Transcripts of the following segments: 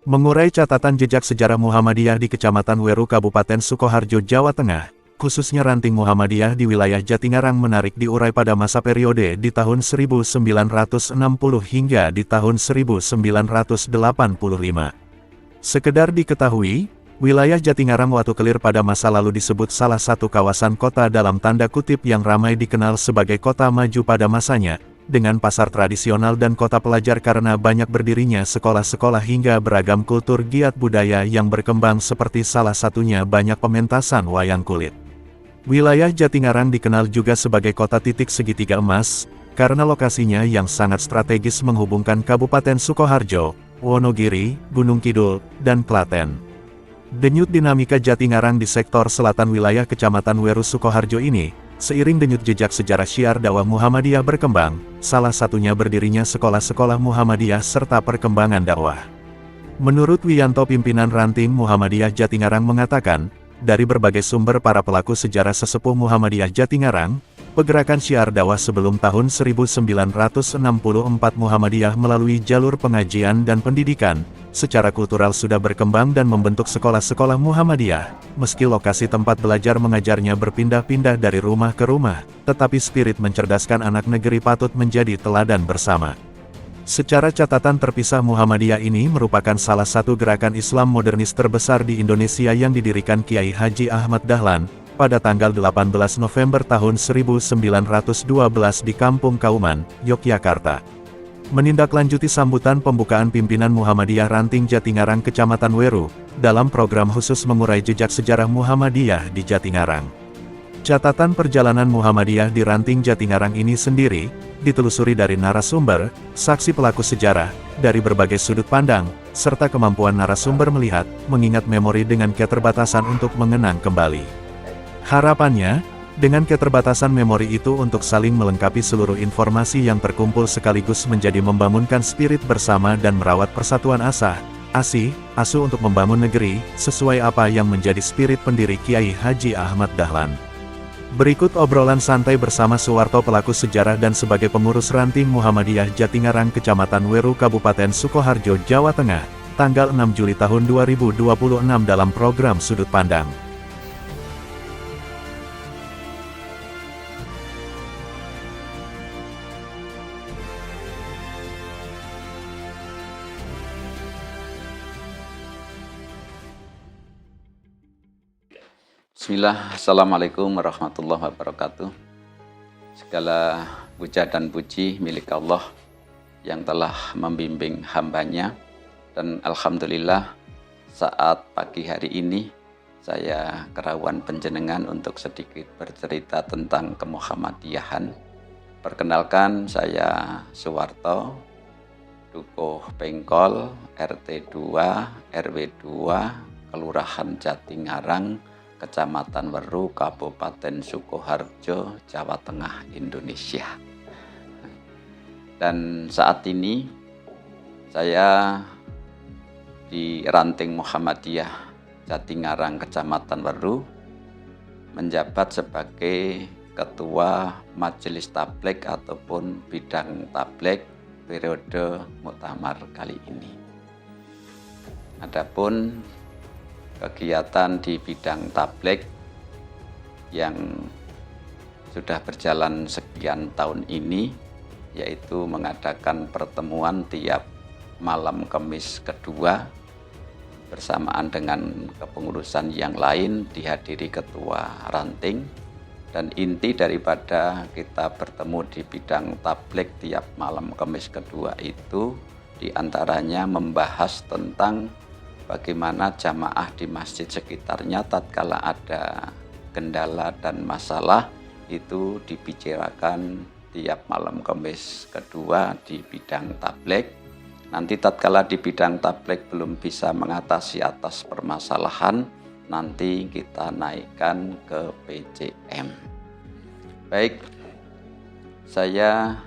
Mengurai catatan jejak sejarah Muhammadiyah di Kecamatan Weru Kabupaten Sukoharjo, Jawa Tengah, khususnya ranting Muhammadiyah di wilayah Jatingarang menarik diurai pada masa periode di tahun 1960 hingga di tahun 1985. Sekedar diketahui, wilayah Jatingarang Watu Kelir pada masa lalu disebut salah satu kawasan kota dalam tanda kutip yang ramai dikenal sebagai kota maju pada masanya, dengan pasar tradisional dan kota pelajar karena banyak berdirinya sekolah-sekolah hingga beragam kultur giat budaya yang berkembang seperti salah satunya banyak pementasan wayang kulit. Wilayah Jatingarang dikenal juga sebagai kota titik segitiga emas, karena lokasinya yang sangat strategis menghubungkan Kabupaten Sukoharjo, Wonogiri, Gunung Kidul, dan Klaten. Denyut dinamika Jatingarang di sektor selatan wilayah Kecamatan Weru Sukoharjo ini, seiring denyut jejak sejarah syiar dakwah Muhammadiyah berkembang, salah satunya berdirinya sekolah-sekolah Muhammadiyah serta perkembangan dakwah. Menurut Wiyanto pimpinan ranting Muhammadiyah Jatingarang mengatakan, dari berbagai sumber para pelaku sejarah sesepuh Muhammadiyah Jatingarang, pergerakan syiar dakwah sebelum tahun 1964 Muhammadiyah melalui jalur pengajian dan pendidikan, secara kultural sudah berkembang dan membentuk sekolah-sekolah Muhammadiyah, meski lokasi tempat belajar mengajarnya berpindah-pindah dari rumah ke rumah, tetapi spirit mencerdaskan anak negeri patut menjadi teladan bersama. Secara catatan terpisah Muhammadiyah ini merupakan salah satu gerakan Islam modernis terbesar di Indonesia yang didirikan Kiai Haji Ahmad Dahlan, pada tanggal 18 November tahun 1912 di Kampung Kauman, Yogyakarta. Menindaklanjuti sambutan pembukaan pimpinan Muhammadiyah Ranting Jatingarang Kecamatan Weru, dalam program khusus mengurai jejak sejarah Muhammadiyah di Jatingarang. Catatan perjalanan Muhammadiyah di Ranting Jatingarang ini sendiri, ditelusuri dari narasumber, saksi pelaku sejarah, dari berbagai sudut pandang, serta kemampuan narasumber melihat, mengingat memori dengan keterbatasan untuk mengenang kembali. Harapannya, dengan keterbatasan memori itu untuk saling melengkapi seluruh informasi yang terkumpul sekaligus menjadi membangunkan spirit bersama dan merawat persatuan asih, asuh untuk membangun negeri, sesuai apa yang menjadi spirit pendiri Kiai Haji Ahmad Dahlan. Berikut obrolan santai bersama Suwarto pelaku sejarah dan sebagai pengurus ranting Muhammadiyah Jatingarang Kecamatan Weru Kabupaten Sukoharjo, Jawa Tengah, tanggal 6 Juli tahun 2026 dalam program Sudut Pandang. Bismillah, Assalamualaikum warahmatullahi wabarakatuh. Segala puja dan puji milik Allah yang telah membimbing hambanya. Dan Alhamdulillah saat pagi hari ini saya kerawan panjenengan untuk sedikit bercerita tentang kemuhammadiyahan. Perkenalkan, saya Suwarto, Dukuh Pengkol, RT 2, RW 2, Kelurahan Jatingarang, Kecamatan Weru, Kabupaten Sukoharjo, Jawa Tengah, Indonesia. Dan saat ini saya di Ranting Muhammadiyah Jatingarang, Kecamatan Weru, menjabat sebagai Ketua Majelis Tablek ataupun Bidang Tablek periode Muktamar kali ini. Adapun kegiatan di bidang tablek yang sudah berjalan sekian tahun ini, yaitu mengadakan pertemuan tiap malam Kamis kedua bersamaan dengan kepengurusan yang lain, dihadiri ketua ranting, dan inti daripada kita bertemu di bidang tablek tiap malam Kamis kedua itu diantaranya membahas tentang bagaimana jamaah di masjid sekitarnya tatkala ada kendala dan masalah itu dibicarakan tiap malam Kamis kedua di bidang tablek. Nanti tatkala di bidang tablek belum bisa mengatasi atas permasalahan, nanti kita naikkan ke PCM. Baik, saya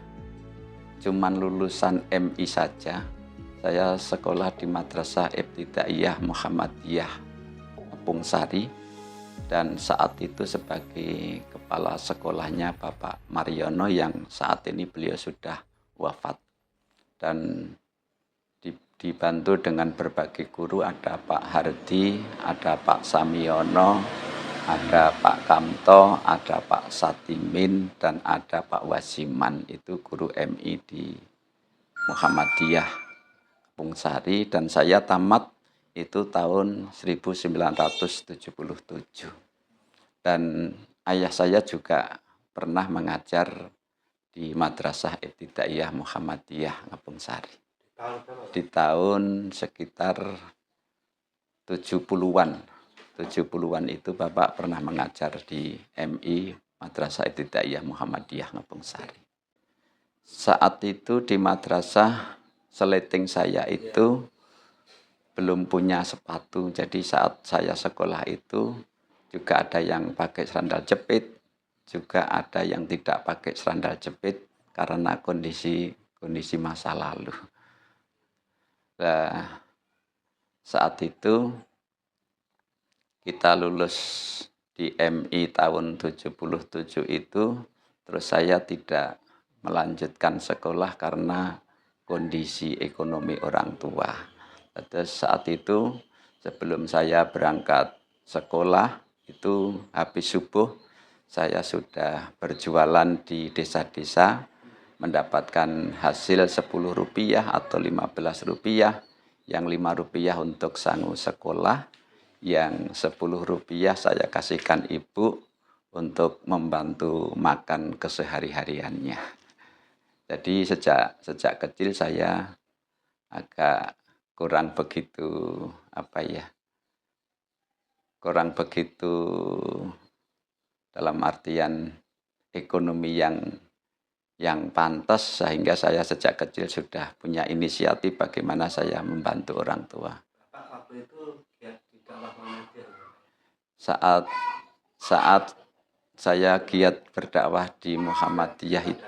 cuman lulusan MI saja. Saya sekolah di Madrasah Ibtidaiyah Muhammadiyah Pungsari, dan saat itu sebagai kepala sekolahnya Bapak Mariono yang saat ini beliau sudah wafat. Dan dibantu dengan berbagai guru, ada Pak Hardi, ada Pak Samiono, ada Pak Kamto, ada Pak Satimin, dan ada Pak Wasiman, itu guru MI di Muhammadiyah Pungsari, dan saya tamat itu tahun 1977. Dan ayah saya juga pernah mengajar di Madrasah Ibtidaiyah Muhammadiyah Ngepungsari. Di tahun sekitar 70-an. 70-an itu Bapak pernah mengajar di MI Madrasah Ibtidaiyah Muhammadiyah Ngepungsari. Saat itu di madrasah seleting saya itu belum punya sepatu. Jadi saat saya sekolah itu juga ada yang pakai sandal jepit, juga ada yang tidak pakai sandal jepit karena kondisi masa lalu. Nah, saat itu kita lulus di MI tahun 77 itu, terus saya tidak melanjutkan sekolah karena kondisi ekonomi orang tua. Terus saat itu sebelum saya berangkat sekolah, itu habis subuh saya sudah berjualan di desa-desa, mendapatkan hasil Rp10 atau Rp15, yang Rp5 untuk sangu sekolah, yang Rp10 saya kasihkan ibu untuk membantu makan kesehari-hariannya. Jadi sejak kecil saya agak kurang begitu dalam artian ekonomi yang pantas, sehingga saya sejak kecil sudah punya inisiatif bagaimana saya membantu orang tua. Waktu itu giat di dakwah Muhammadiyah. Saat saya giat berdakwah di Muhammadiyah itu,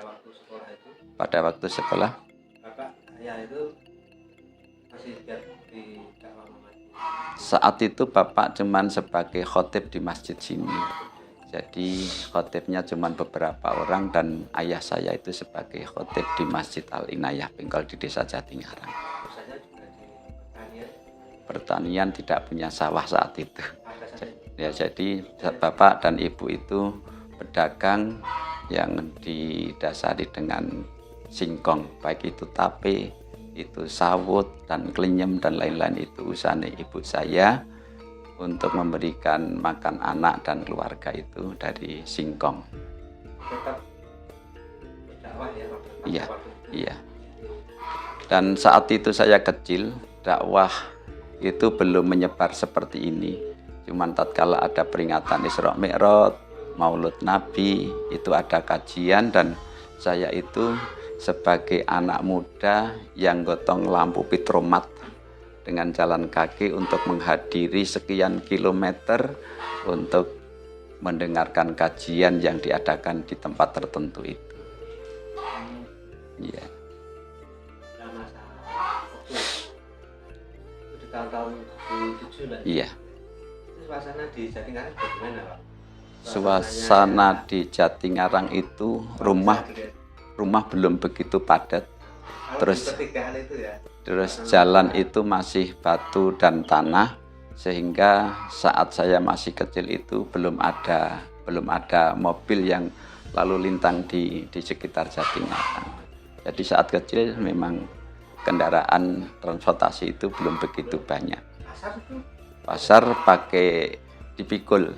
pada waktu sekolah, Bapak ayah itu masih giat di dakwah Muhammadiyah. Saat itu Bapak cuman sebagai khotib di masjid sini. Jadi khotibnya cuma beberapa orang, dan ayah saya itu sebagai khotib di Masjid Al-Inayah Bengkol di Desa Jatingarang. Usahanya juga di Pertanian, tidak punya sawah saat itu. Ya, jadi Bapak dan Ibu itu pedagang yang didasari dengan singkong, baik itu tape, itu sawut, dan klenyem, dan lain-lain. Itu usahanya ibu saya untuk memberikan makan anak dan keluarga itu dari singkong. tetap berdakwah ya waktu Iya, itu. iya. Dan saat itu saya kecil, dakwah itu belum menyebar seperti ini. Cuman tatkala ada peringatan Isra Mi'raj, Maulud Nabi, itu ada kajian, dan saya itu sebagai anak muda yang gotong lampu pitromat dengan jalan kaki untuk menghadiri sekian kilometer untuk mendengarkan kajian yang diadakan di tempat tertentu itu. Iya. Nah, masa waktu itu di tahun-tahun 2007 lah. Iya. Itu suasana di Jatingarang bagaimana, Pak? Suasana di Jatingarang itu rumah belum begitu padat. Terus jalan itu masih batu dan tanah, sehingga saat saya masih kecil itu belum ada mobil yang lalu lintang di sekitar Jatingarang. Jadi saat kecil memang kendaraan transportasi itu belum begitu banyak. Pasar pakai dipikul.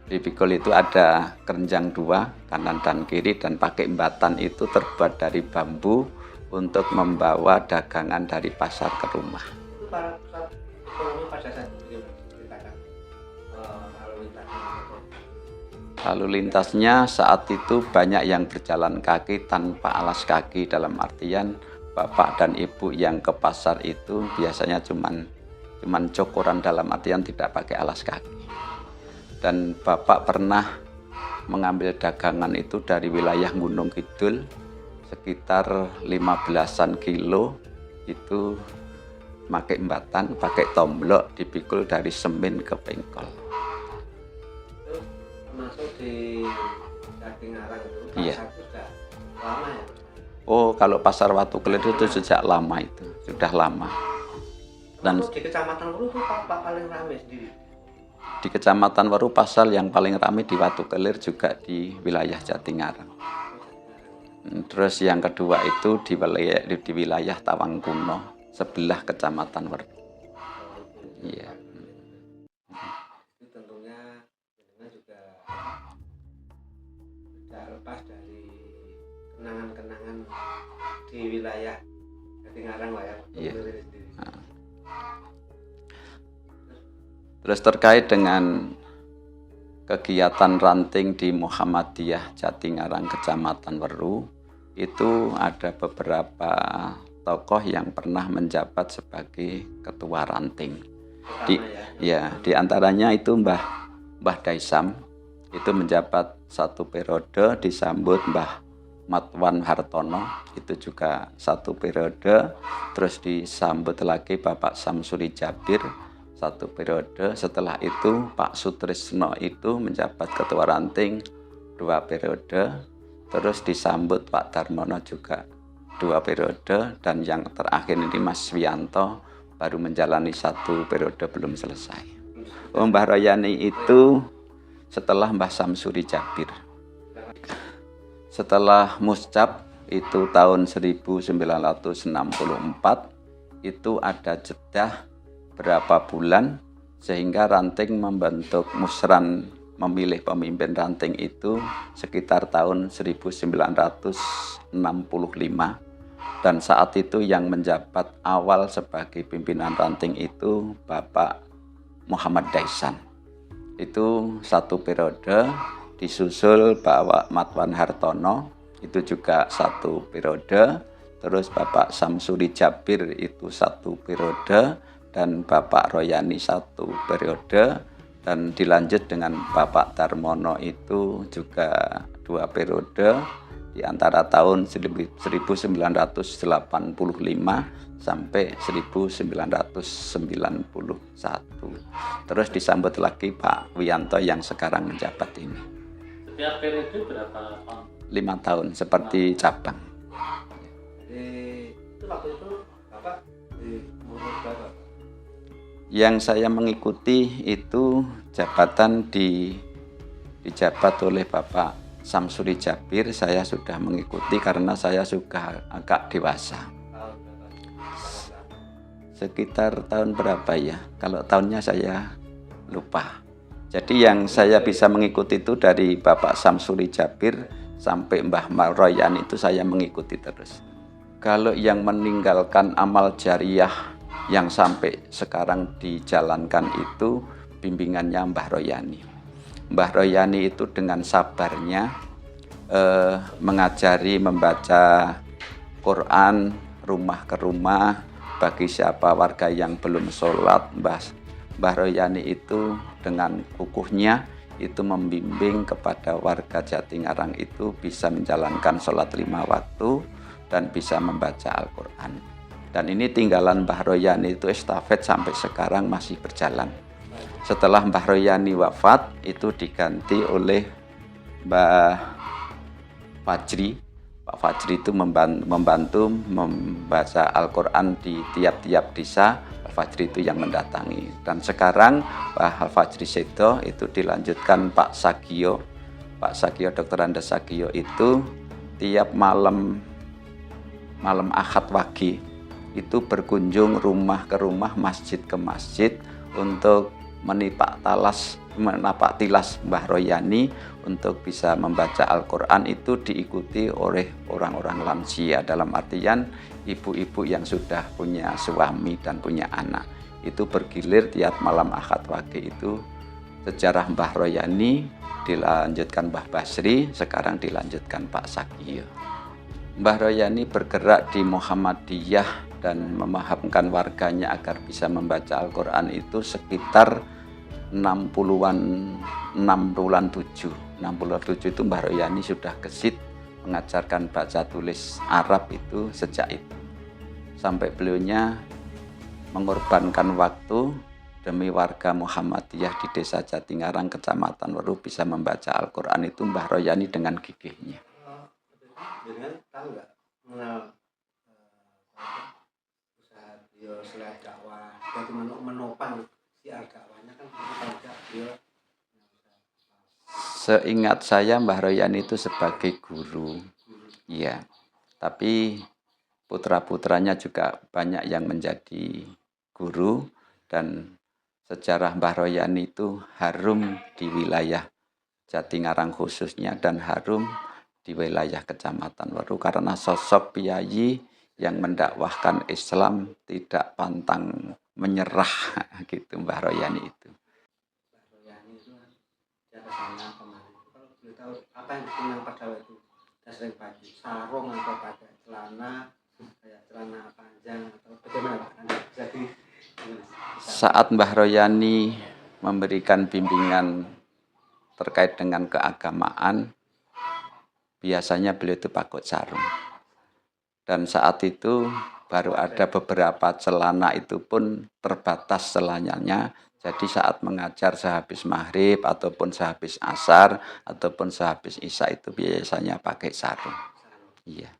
Dipikul itu ada keranjang 2 kanan dan kiri, dan pakai embatan itu terbuat dari bambu untuk membawa dagangan dari pasar ke rumah. Itu para pusat ekonomi pada saat itu ceritakan Lalu lintasnya saat itu banyak yang berjalan kaki tanpa alas kaki, dalam artian bapak dan ibu yang ke pasar itu biasanya cuman cokoran, dalam artian tidak pakai alas kaki. Dan bapak pernah mengambil dagangan itu dari wilayah Gunung Kidul sekitar 15-an kilo, itu pakai embatan, pakai tomblok, dipikul dari Semin ke Bengkol. Itu termasuk di Jatingarang itu Iya. pasar itu sudah lama ya? Oh, kalau Pasar Watu Kelir itu sejak lama itu, sudah lama. Dan Terus di Kecamatan Weru itu apa paling ramai sendiri? di Kecamatan Weru pasar yang paling ramai di Watu Kelir juga di wilayah Jatingarang. Terus yang kedua itu di wilayah Tawang Kuno, sebelah Kecamatan Weru. Iya. Itu tentunya jenengan juga tidak lepas dari kenangan-kenangan di wilayah Jatingarang Pak ya. Iya. Sendiri. Terus terkait dengan kegiatan ranting di Muhammadiyah Jatingarang Kecamatan Weru, itu ada beberapa tokoh yang pernah menjabat sebagai ketua ranting. Di antaranya itu Mbah Daisam, itu menjabat 1 periode, disambut Mbah Matwan Hartono, itu juga 1 periode, terus disambut lagi Bapak Samsuri Jabir 1 periode. Setelah itu Pak Sutrisno itu menjabat ketua ranting 2 periode, terus disambut Pak Darmono juga 2 periode, dan yang terakhir ini Mas Wianto baru menjalani 1 periode belum selesai. Mbah Royani itu setelah Mbah Samsuri Jabir. Setelah muscap itu tahun 1964, itu ada jeda berapa bulan sehingga ranting membentuk musran memilih pemimpin ranting itu sekitar tahun 1965, dan saat itu yang menjabat awal sebagai pimpinan ranting itu Bapak Muhammad Daisan. Itu 1 periode, disusul Bapak Matwan Hartono itu juga 1 periode, terus Bapak Samsuri Jabir itu 1 periode, dan Bapak Royani 1 periode, dan dilanjut dengan Bapak Darmono itu juga 2 periode di antara tahun 1985 sampai 1991. Terus disambut lagi Pak Wianto yang sekarang menjabat ini. Setiap periode berapa tahun? 5 tahun seperti cabang. Jadi itu waktu itu Bapak di umur berapa? Yang saya mengikuti itu jabatan dijabat oleh Bapak Samsuri Jabir. Saya sudah mengikuti karena saya sudah agak dewasa. Tahun berapa? Sekitar tahun berapa ya? Kalau tahunnya saya lupa. Jadi yang saya bisa mengikuti itu dari Bapak Samsuri Jabir sampai Mbah Royan itu saya mengikuti terus. Kalau yang meninggalkan amal jariah yang sampai sekarang dijalankan itu bimbingannya Mbah Royani. Mbah Royani itu dengan sabarnya mengajari membaca Quran rumah ke rumah bagi siapa warga yang belum sholat. Mbah Royani itu dengan kukuhnya itu membimbing kepada warga Jatingarang itu bisa menjalankan sholat 5 waktu dan bisa membaca Al-Quran. Dan ini tinggalan Mbah Royani itu estafet sampai sekarang masih berjalan. Setelah Mbah Royani wafat itu diganti oleh Mbah Fajri. Pak Fajri itu membantu membaca Al-Quran di tiap-tiap desa. Pak Fajri itu yang mendatangi. Dan sekarang Pak Fajri Sedo itu dilanjutkan Pak Sagio. Pak Sagio, Dr. Andes Sagio itu tiap malam Ahad Wage itu berkunjung rumah ke rumah, masjid ke masjid untuk menipak tilas Mbah Royani untuk bisa membaca Al-Quran. Itu diikuti oleh orang-orang lansia, dalam artian ibu-ibu yang sudah punya suami dan punya anak. Itu bergilir tiap malam Ahad Wage itu sejarah Mbah Royani, dilanjutkan Mbah Basri, sekarang dilanjutkan Pak Sagio. Mbah Royani bergerak di Muhammadiyah dan memahamkan warganya agar bisa membaca Al-Quran itu sekitar 67 itu Mbah Royani sudah gesit mengajarkan baca tulis Arab itu sejak itu. Sampai beliaunya mengorbankan waktu demi warga Muhammadiyah di desa Jatingarang, Kecamatan Weru bisa membaca Al-Quran itu Mbah Royani dengan gigihnya. Dengan tahu nggak mengenal usaha beliau selain dakwah, jadi menopang siar dakwahnya kan kalau tidak beliau. Seingat saya Mbah Royan itu sebagai guru, ya. Tapi putra-putranya juga banyak yang menjadi guru, dan sejarah Mbah Royan itu harum di wilayah Jatingarang khususnya dan harum di wilayah Kecamatan Weru karena sosok piyayi yang mendakwahkan Islam tidak pantang menyerah gitu Mbah Royani itu. Mbah Royani itu kan dia kesana kemarin. Kalau boleh tahu apa yang dikenang pada waktu itu? Dia sering pakai sarung atau pakai celana kayak celana panjang atau bagaimana Pak? Jadi saat Mbah Royani memberikan bimbingan terkait dengan keagamaan, biasanya beliau itu pakai sarung. Dan saat itu baru ada beberapa celana itu pun terbatas celananya. Jadi saat mengajar sehabis maghrib ataupun sehabis asar ataupun sehabis isya itu biasanya pakai sarung. Iya.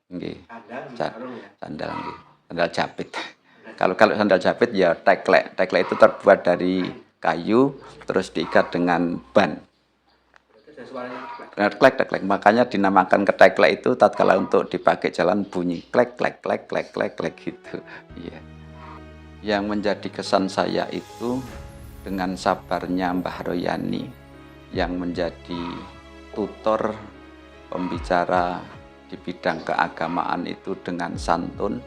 Nggih. Sandal nggih. Sandal jepit. Kalau sandal jepit ya teklek. Teklek itu terbuat dari kayu terus diikat dengan ban. Klek. Makanya dinamakan keteklek itu tatkala untuk dipakai jalan bunyi klek gitu. Iya. Yang menjadi kesan saya itu dengan sabarnya Mbah Royani yang menjadi tutor pembicara di bidang keagamaan itu dengan santun,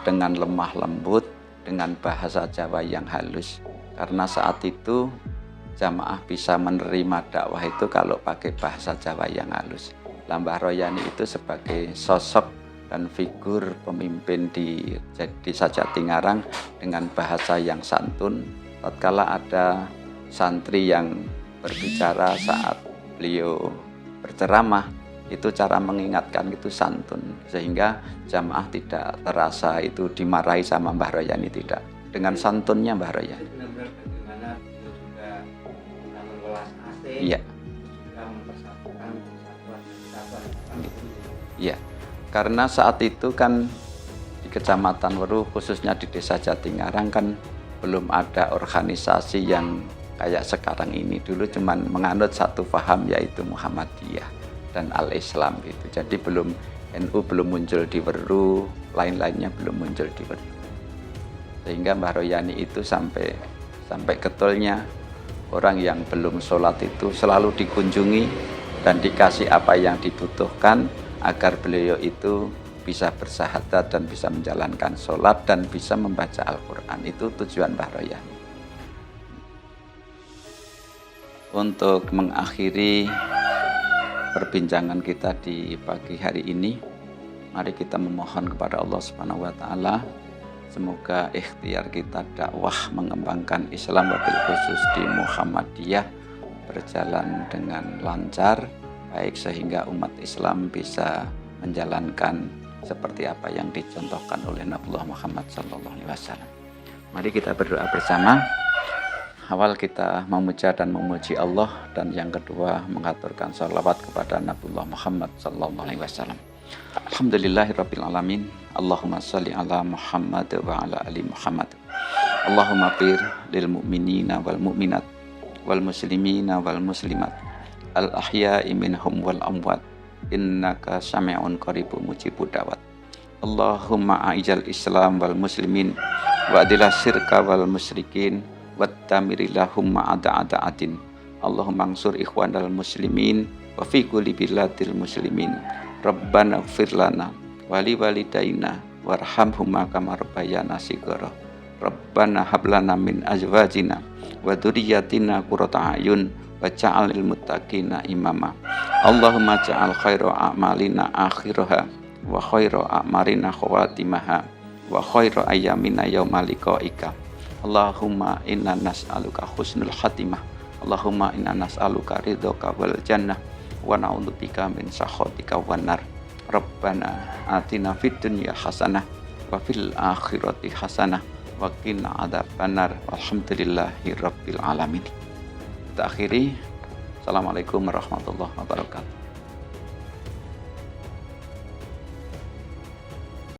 dengan lemah lembut, dengan bahasa Jawa yang halus. Karena saat itu jamaah bisa menerima dakwah itu kalau pakai bahasa Jawa yang halus. Mbah Royani itu sebagai sosok dan figur pemimpin di Desa Jatingarang dengan bahasa yang santun. Tatkala ada santri yang berbicara saat beliau berceramah, itu cara mengingatkan itu santun, sehingga jamaah tidak terasa itu dimarahi sama Mbah Royani, tidak. Dengan santunnya Mbah Royani. Benar-benar bagaimana beliau juga mengelola AC, Iya. juga mempersatukan persatuan. Iya. Karena saat itu kan di Kecamatan Weru khususnya di Desa Jatingarang kan belum ada organisasi yang kayak sekarang ini. Dulu cuman menganut satu paham yaitu Muhammadiyah dan Al-Islam gitu. Jadi NU belum muncul di Weru, lain-lainnya belum muncul di Weru. Sehingga Mbah Royani itu sampai ketulnya orang yang belum sholat itu selalu dikunjungi dan dikasih apa yang dibutuhkan agar beliau itu bisa bersahadat dan bisa menjalankan sholat dan bisa membaca Al-Quran. Itu tujuan Mbah Royani. Untuk mengakhiri perbincangan kita di pagi hari ini, mari kita memohon kepada Allah Subhanahu wa taala semoga ikhtiar kita dakwah mengembangkan Islam wabil khusus di Muhammadiyah berjalan dengan lancar, baik sehingga umat Islam bisa menjalankan seperti apa yang dicontohkan oleh Nabiullah Muhammad SAW. Mari kita berdoa bersama. Awal kita memuja dan memuji Allah, dan yang kedua mengaturkan salawat kepada Nabiullah Muhammad SAW. Alhamdulillahirabbil alamin. Allahumma shalli ala Muhammad wa ala ali Muhammad. Allahumma fir lil mu'minina wal mu'minat wal muslimina wal muslimat al ahya'i minhum wal amwat innaka sami'un qaribun mujibud da'wat. Allahumma a'izal Islam wal muslimin wa adilas syirka wal musyrikin wattamiriillahumma ada-ada-adin. Allahumma ansur ikhwanal muslimin wa fi kulli biladil muslimin. Rabbana ighfir lana wa li walidaina warhamhuma kama rabbayana shighara. Rabbana hab lana min azwajina wa dzurriyyatina qurrata a'yun waj'alil muttaqina imama. Allahumma ja'al khaira a'malina akhiraha wa khaira a'marina khawatimaha wa khaira ayyamina yauma liqa'ika. Allahumma inna nas'aluka husnul khatimah. Allahumma inna nas'aluka ridhoka wal jannah wa na'udzubika min sakhatika wan nar. Rabbana atina fid dunya hasanah wa fil akhirati hasanah wa qina adzabannar. Walhamdulillahi rabbil alamin. Kita akhiri. Assalamualaikum warahmatullahi wabarakatuh.